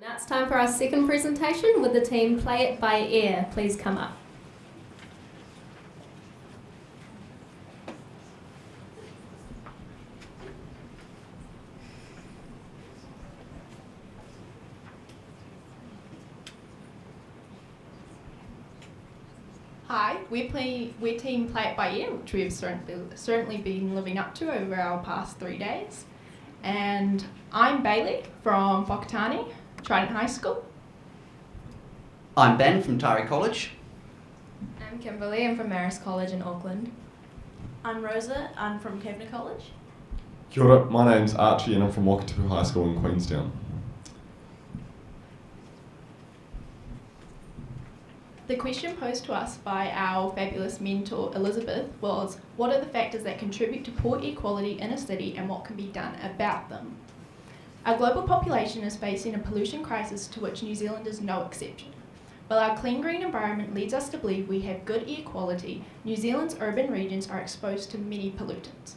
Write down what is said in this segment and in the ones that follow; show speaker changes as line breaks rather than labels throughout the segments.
Now it's time for our second presentation with the team Play It by Ear. Please come up.
Hi, we're team Play It by Ear, which we've certainly been living up to over our past 3 days. And I'm Bailey from Whakatane, Trident High School.
I'm Ben from Tari College.
I'm Kimberly, I'm from Marist College in Auckland.
I'm Rosa, I'm from Kavanagh College.
Kia ora, my name's Archie and I'm from Wakatipu High School in Queenstown.
The question posed to us by our fabulous mentor Elizabeth was, what are the factors that contribute to poor air quality in a city and what can be done about them? Our global population is facing a pollution crisis to which New Zealand is no exception. While our clean green environment leads us to believe we have good air quality, New Zealand's urban regions are exposed to many pollutants.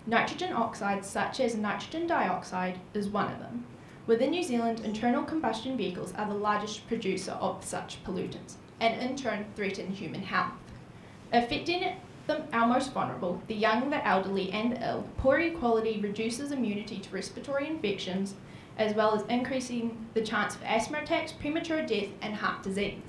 Nitrogen oxides such as nitrogen dioxide is one of them. Within New Zealand, internal combustion vehicles are the largest producer of such pollutants, and in turn threaten human health. Affecting our most vulnerable, the young, the elderly and the ill, poor air quality reduces immunity to respiratory infections as well as increasing the chance of asthma attacks, premature death and heart disease.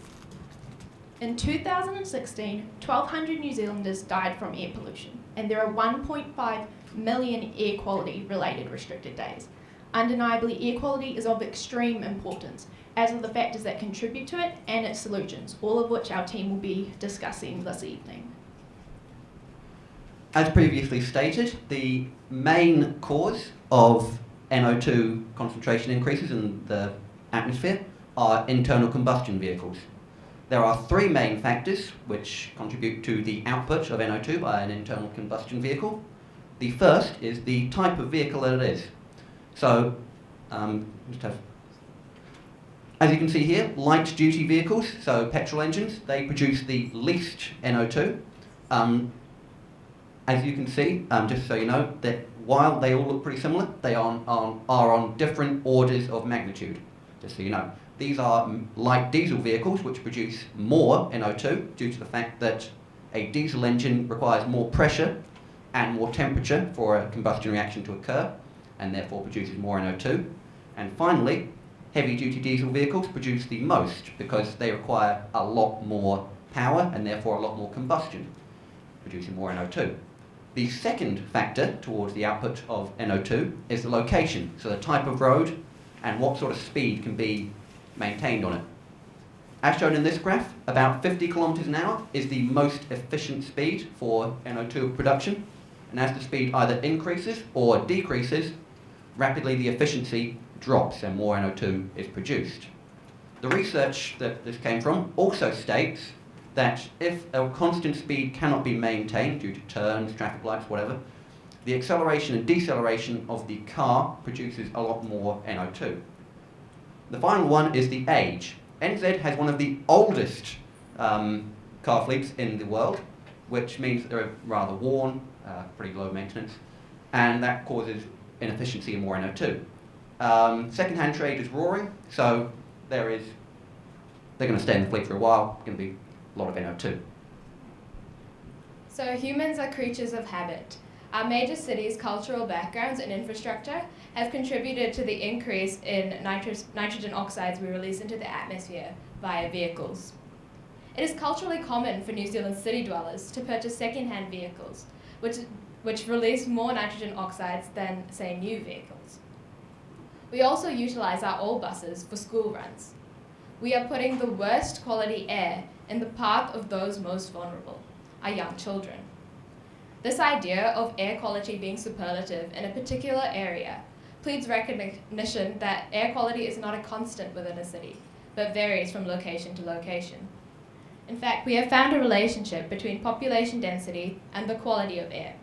In 2016, 1,200 New Zealanders died from air pollution and there are 1.5 million air quality related restricted days. Undeniably, air quality is of extreme importance, as are the factors that contribute to it and its solutions, all of which our team will be discussing this evening.
As previously stated, the main cause of NO2 concentration increases in the atmosphere are internal combustion vehicles. There are three main factors which contribute to the output of NO2 by an internal combustion vehicle. The first is the type of vehicle that it is. So, as you can see here, light duty vehicles, so petrol engines, they produce the least NO2. As you can see, just so you know, that while they all look pretty similar, they are on different orders of magnitude, just so you know. These are light diesel vehicles which produce more NO2 due to the fact that a diesel engine requires more pressure and more temperature for a combustion reaction to occur, and therefore produces more NO2. And finally, heavy-duty diesel vehicles produce the most because they require a lot more power and therefore a lot more combustion, producing more NO2. The second factor towards the output of NO2 is the location, so the type of road and what sort of speed can be maintained on it. As shown in this graph, about 50 kilometers an hour is the most efficient speed for NO2 production, and as the speed either increases or decreases, rapidly the efficiency drops and more NO2 is produced. The research that this came from also states that if a constant speed cannot be maintained due to turns, traffic lights, whatever, the acceleration and deceleration of the car produces a lot more NO2. The final one is the age. NZ has one of the oldest car fleets in the world, which means that they're rather worn, pretty low maintenance, and that causes inefficiency and more NO2. Second-hand trade is roaring, so they're going to stay in the fleet for a while, going to be a lot of NO2.
So humans are creatures of habit. Our major cities' cultural backgrounds and infrastructure have contributed to the increase in nitrogen oxides we release into the atmosphere via vehicles. It is culturally common for New Zealand city dwellers to purchase second-hand vehicles, which release more nitrogen oxides than, say, new vehicles. We also utilise our old buses for school runs. We are putting the worst quality air in the path of those most vulnerable, our young children. This idea of air quality being superlative in a particular area pleads recognition that air quality is not a constant within a city, but varies from location to location. In fact, we have found a relationship between population density and the quality of air.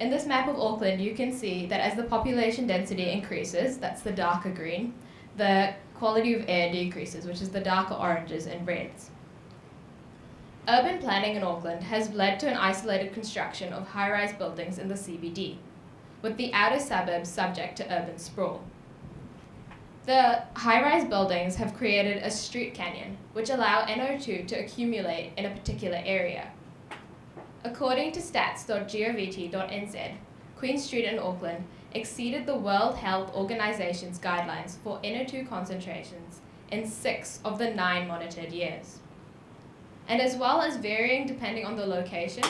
In this map of Auckland, you can see that as the population density increases, that's the darker green, the quality of air decreases, which is the darker oranges and reds. Urban planning in Auckland has led to an isolated construction of high-rise buildings in the CBD, with the outer suburbs subject to urban sprawl. The high-rise buildings have created a street canyon, which allow NO2 to accumulate in a particular area. According to stats.govt.nz, Queen Street in Auckland exceeded the World Health Organization's guidelines for NO2 concentrations in 6 of the 9 monitored years. And as well as varying depending on the location,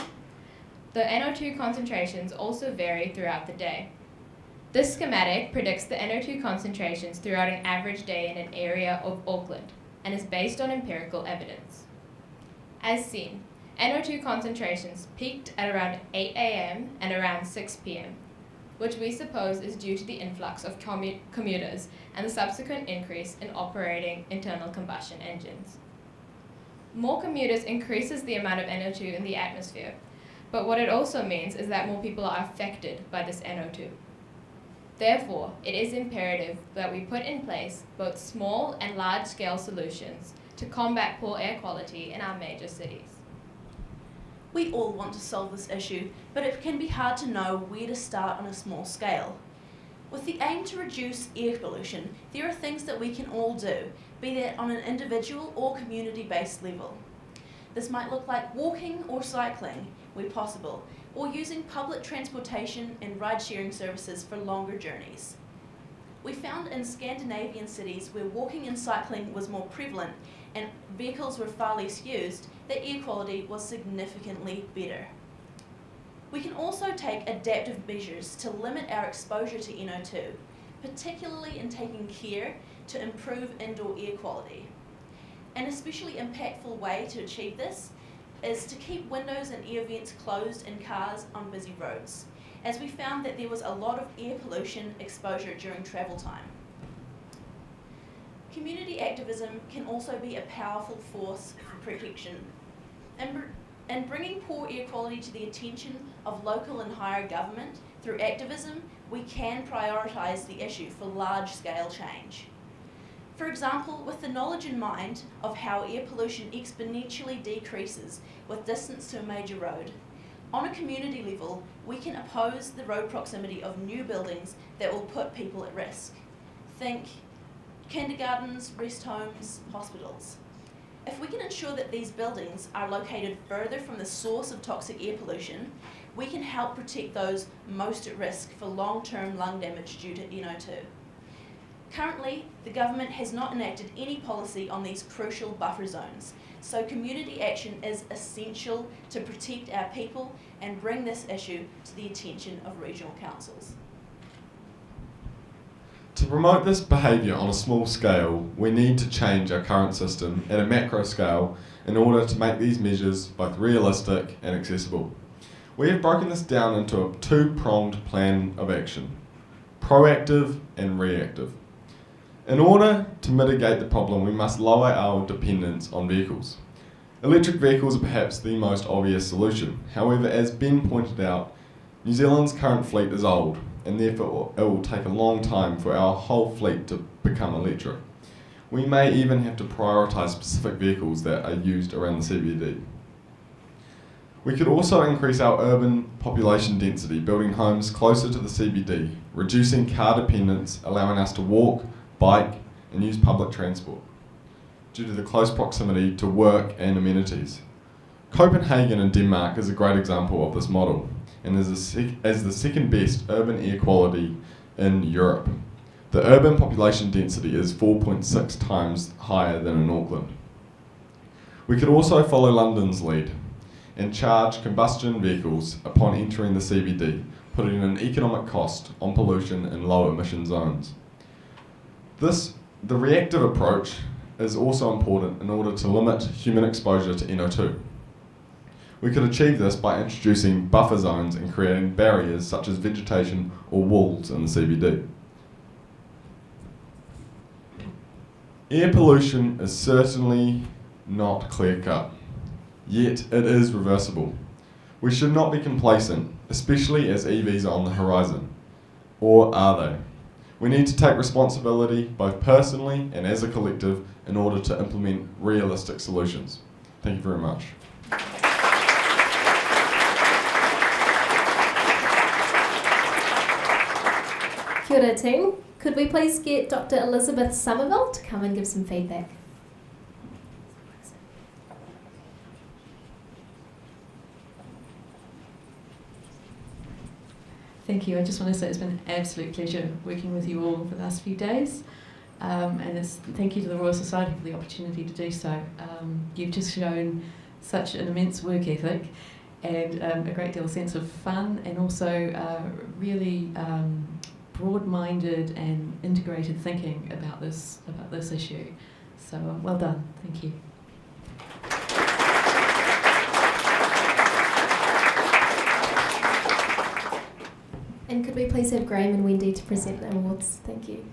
the NO2 concentrations also vary throughout the day. This schematic predicts the NO2 concentrations throughout an average day in an area of Auckland and is based on empirical evidence. As seen, NO2 concentrations peaked at around 8 a.m. and around 6 p.m., which we suppose is due to the influx of commuters and the subsequent increase in operating internal combustion engines. More commuters increases the amount of NO2 in the atmosphere, but what it also means is that more people are affected by this NO2. Therefore, it is imperative that we put in place both small and large-scale solutions to combat poor air quality in our major cities.
We all want to solve this issue, but it can be hard to know where to start on a small scale. With the aim to reduce air pollution, there are things that we can all do, be that on an individual or community-based level. This might look like walking or cycling, where possible, or using public transportation and ride-sharing services for longer journeys. We found in Scandinavian cities where walking and cycling was more prevalent and vehicles were far less used, that air quality was significantly better. We can also take adaptive measures to limit our exposure to NO2, particularly in taking care to improve indoor air quality. An especially impactful way to achieve this is to keep windows and air vents closed in cars on busy roads, as we found that there was a lot of air pollution exposure during travel time. Community activism can also be a powerful force for protection. In bringing poor air quality to the attention of local and higher government through activism, we can prioritise the issue for large-scale change. For example, with the knowledge in mind of how air pollution exponentially decreases with distance to a major road, on a community level, we can oppose the road proximity of new buildings that will put people at risk. Think kindergartens, rest homes, hospitals. If we can ensure that these buildings are located further from the source of toxic air pollution, we can help protect those most at risk for long-term lung damage due to NO2. Currently, the government has not enacted any policy on these crucial buffer zones, so community action is essential to protect our people and bring this issue to the attention of regional councils.
To promote this behaviour on a small scale, we need to change our current system at a macro scale in order to make these measures both realistic and accessible. We have broken this down into a two-pronged plan of action: proactive and reactive. In order to mitigate the problem, we must lower our dependence on vehicles. Electric vehicles are perhaps the most obvious solution. However, as Ben pointed out, New Zealand's current fleet is old, and therefore it will take a long time for our whole fleet to become electric. We may even have to prioritise specific vehicles that are used around the CBD. We could also increase our urban population density, building homes closer to the CBD, reducing car dependence, allowing us to walk, bike and use public transport due to the close proximity to work and amenities. Copenhagen in Denmark is a great example of this model and is the second best urban air quality in Europe. The urban population density is 4.6 times higher than in Auckland. We could also follow London's lead and charge combustion vehicles upon entering the CBD, putting an economic cost on pollution in low emission zones. The reactive approach is also important in order to limit human exposure to NO2. We could achieve this by introducing buffer zones and creating barriers such as vegetation or walls in the CBD. Air pollution is certainly not clear-cut, yet it is reversible. We should not be complacent, especially as EVs are on the horizon. Or are they? We need to take responsibility both personally and as a collective in order to implement realistic solutions. Thank you very much.
Kia ora team. Could we please get Dr. Elizabeth Somerville to come and give some feedback?
Thank you. I just want to say it's been an absolute pleasure working with you all for the last few days. Thank you to the Royal Society for the opportunity to do so. You've just shown such an immense work ethic and a great deal of sense of fun, and also really broad-minded and integrated thinking about this issue. So well done. Thank you.
And could we please have Graham and Wendy to present the awards? Thank you.